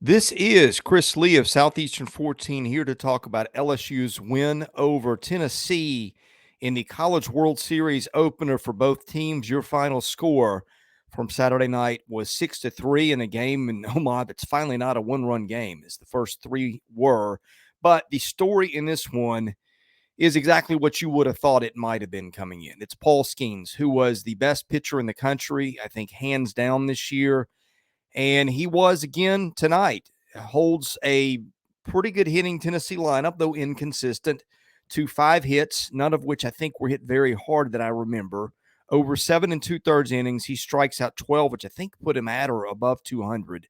This is Chris Lee of Southeastern 14 here to talk about LSU's win over Tennessee in the College World Series opener for both teams. Your final score from Saturday night was 6-3 in a game in Omaha that's finally not a one-run game, as the first three were. But the story in this one is exactly what you would have thought it might have been coming in. It's Paul Skenes, who was the best pitcher in the country, I think hands down this year. And he was again tonight. Holds a pretty good hitting Tennessee lineup, though inconsistent, to 5 hits, none of which I think were hit very hard that I remember. Over 7 2/3 innings, he strikes out 12, which I think put him at or above 200,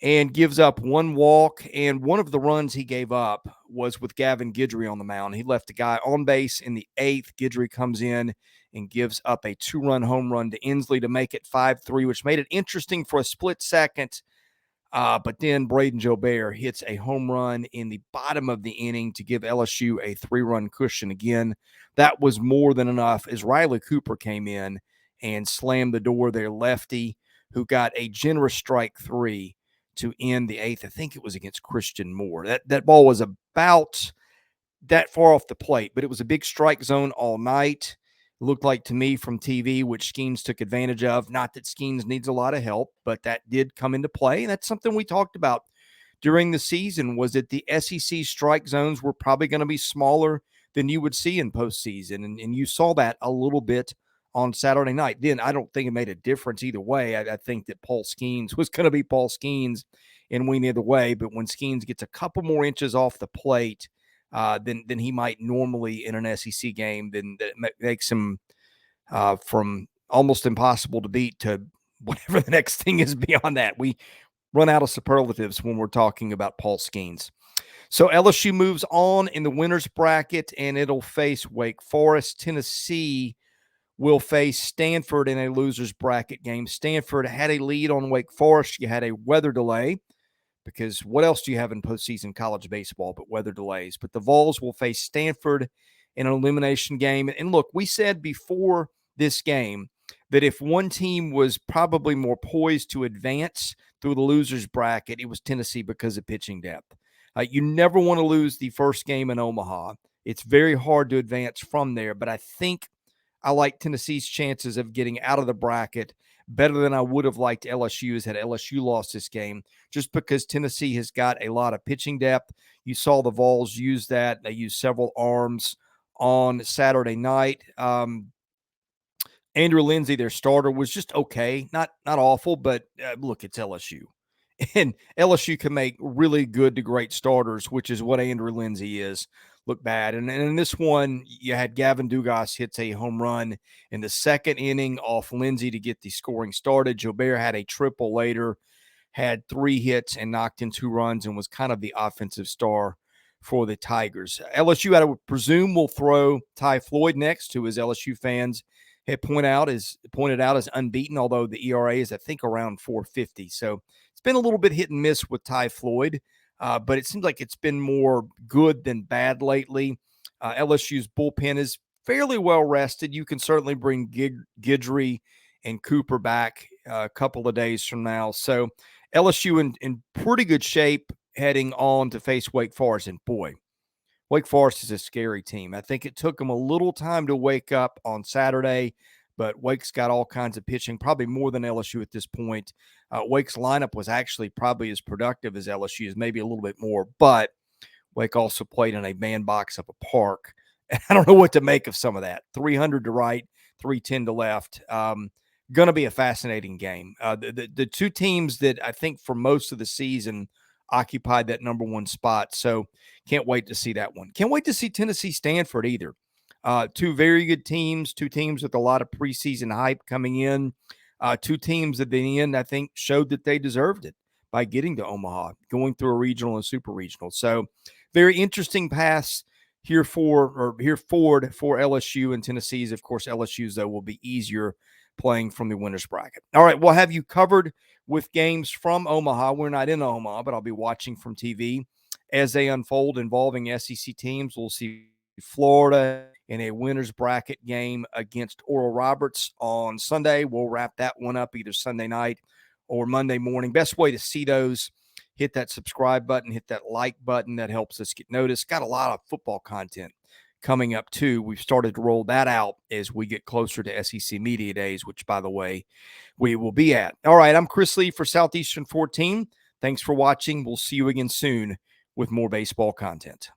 and gives up one walk. And one of the runs he gave up was with Gavin Guidry on the mound. He left a guy on base in the 8th. Guidry comes in and gives up a 2-run home run to Ensley to make it 5-3, which made it interesting for a split second. But then Brayden Jobert hits a home run in the bottom of the inning to give LSU a 3-run cushion again. That was more than enough as Riley Cooper came in and slammed the door there, lefty, who got a generous strike 3 to end the 8th. I think it was against Christian Moore. That ball was about that far off the plate, but it was a big strike zone all night. It looked like to me from TV, which Skenes took advantage of. Not that Skenes needs a lot of help, but that did come into play. And that's something we talked about during the season, was that the SEC strike zones were probably going to be smaller than you would see in postseason. And you saw that a little bit on Saturday night. Then I don't think it made a difference either way. I think that Paul Skenes was going to be Paul Skenes and win either way. But when Skenes gets a couple more inches off the plate than he might normally in an SEC game, then that makes him from almost impossible to beat to whatever the next thing is beyond that. We run out of superlatives when we're talking about Paul Skenes. So LSU moves on in the winners bracket, and it'll face Wake Forest. Tennessee will face Stanford in a losers bracket game. Stanford had a lead on Wake Forest. You had a weather delay, because what else do you have in postseason college baseball but weather delays? But the Vols will face Stanford in an elimination game. And look, we said before this game that if one team was probably more poised to advance through the losers bracket, it was Tennessee because of pitching depth. You never want to lose the first game in Omaha. It's very hard to advance from there, but I think I like Tennessee's chances of getting out of the bracket better than I would have liked LSU's had LSU lost this game, just because Tennessee has got a lot of pitching depth. You saw the Vols use that. They used several arms on Saturday night. Andrew Lindsey, their starter, was just okay. Not awful, but look, it's LSU. And LSU can make really good to great starters, which is what Andrew Lindsey is. Look bad. And in this one, you had Gavin Dugas hits a home run in the second inning off Lindsey to get the scoring started. Jobert had a triple later, had 3 hits and knocked in 2 runs, and was kind of the offensive star for the Tigers. LSU, I would presume, will throw Floyd next, who, as LSU fans had pointed out as unbeaten, although the ERA is, I think, around 4.50. So it's been a little bit hit and miss with Floyd. But it seems like it's been more good than bad lately. LSU's bullpen is fairly well rested. You can certainly bring Guidry and Cooper back a couple of days from now. So LSU in pretty good shape heading on to face Wake Forest. And boy, Wake Forest is a scary team. I think it took them a little time to wake up on Saturday, but Wake's got all kinds of pitching, probably more than LSU at this point. Wake's lineup was actually probably as productive as LSU's, maybe a little bit more, but Wake also played in a bandbox of a park. And I don't know what to make of some of that. 300 to right, 310 to left. Going to be a fascinating game. The two teams that I think for most of the season occupied that number 1 spot. So can't wait to see that one. Can't wait to see Tennessee Stanford either. Two very good teams, two teams with a lot of preseason hype coming in. Two teams at the end, I think, showed that they deserved it by getting to Omaha, going through a regional and super regional. So very interesting paths here forward for LSU and Tennessee's. Of course, LSU's, though, will be easier playing from the winners bracket. All right, we'll have you covered with games from Omaha. We're not in Omaha, but I'll be watching from TV as they unfold involving SEC teams. We'll see Florida in a winners bracket game against Oral Roberts on Sunday. We'll wrap that one up either Sunday night or Monday morning. Best way to see those hit that subscribe button, hit that like button. That helps us get noticed. Got a lot of football content coming up too. We've started to roll that out as we get closer to SEC Media Days, which, by the way, we will be at. All right, I'm Chris Lee for Southeastern 14. Thanks for watching. We'll see you again soon with more baseball content.